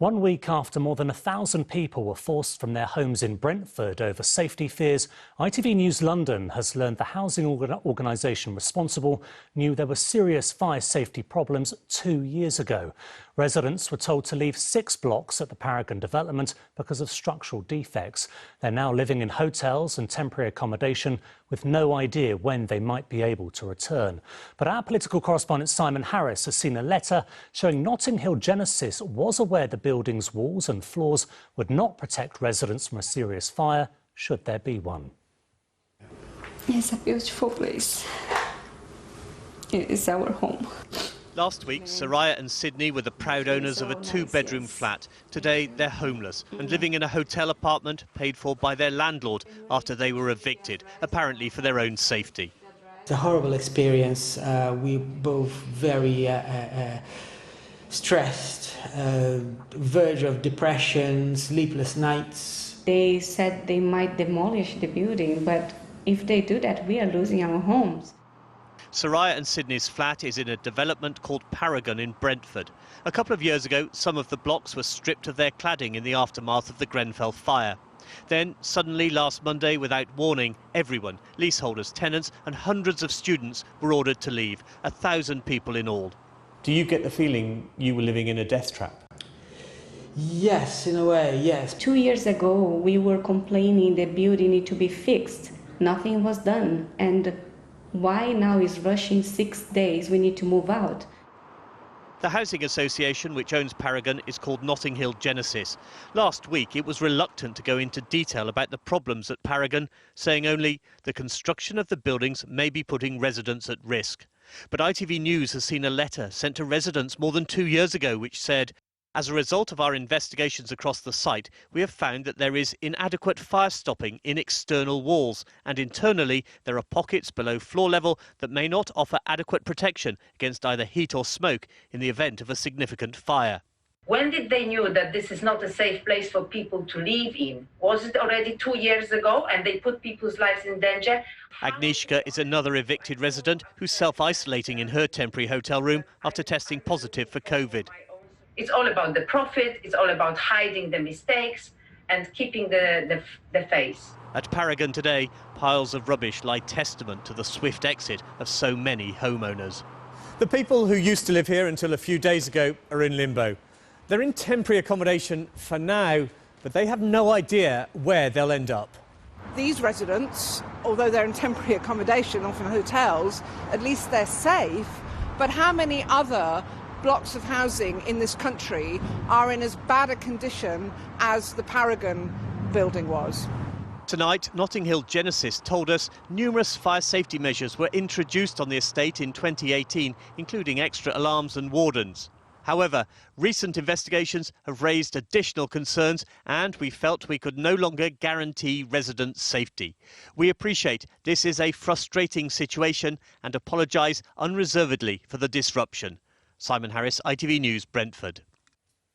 1 week after more than 1,000 people were forced from their homes in Brentford over safety fears, ITV News London has learned the housing organisation responsible knew there were serious fire safety problems 2 years ago. Residents were told to leave 6 blocks at the Paragon development because of structural defects. They're now living in hotels and temporary accommodation with no idea when they might be able to return. But our political correspondent Simon Harris has seen a letter showing Notting Hill Genesis was aware the building's walls and floors would not protect residents from a serious fire, should there be one. It's a beautiful place. It is our home. Last week, Soraya and Sydney were the proud owners of a 2-bedroom flat. Today, they're homeless and living in a hotel apartment paid for by their landlord after they were evicted, apparently for their own safety. It's a horrible experience. We both very stressed, verge of depression, sleepless nights. They said they might demolish the building, but if they do that, we are losing our homes. Soraya and Sydney's flat is in a development called Paragon in Brentford. A couple of years ago, some of the blocks were stripped of their cladding in the aftermath of the Grenfell fire. Then, suddenly last Monday, without warning, everyone, leaseholders, tenants and hundreds of students were ordered to leave, 1,000 people in all. Do you get the feeling you were living in a death trap? Yes, in a way, yes. 2 years ago, we were complaining the building needed to be fixed. Nothing was done. And why now is rushing 6 days? We need to move out. The housing association which owns Paragon is called Notting Hill Genesis. Last week it was reluctant to go into detail about the problems at Paragon, saying only the construction of the buildings may be putting residents at risk. But ITV News has seen a letter sent to residents more than 2 years ago which said, as a result of our investigations across the site, we have found that there is inadequate fire stopping in external walls, and internally there are pockets below floor level that may not offer adequate protection against either heat or smoke in the event of a significant fire. When did they know that this is not a safe place for people to live in? Was it already 2 years ago and they put people's lives in danger? Agnieszka is another evicted resident who's self-isolating in her temporary hotel room after testing positive for COVID. It's all about the profit, it's all about hiding the mistakes and keeping the face. At Paragon today, piles of rubbish lie testament to the swift exit of so many homeowners. The people who used to live here until a few days ago are in limbo. They're in temporary accommodation for now, but they have no idea where they'll end up. These residents, although they're in temporary accommodation, often hotels, at least they're safe. But how many other blocks of housing in this country are in as bad a condition as the Paragon building was? Tonight, Notting Hill Genesis told us numerous fire safety measures were introduced on the estate in 2018, including extra alarms and wardens. However, recent investigations have raised additional concerns and we felt we could no longer guarantee residents' safety. We appreciate this is a frustrating situation and apologise unreservedly for the disruption. Simon Harris, ITV News, Brentford.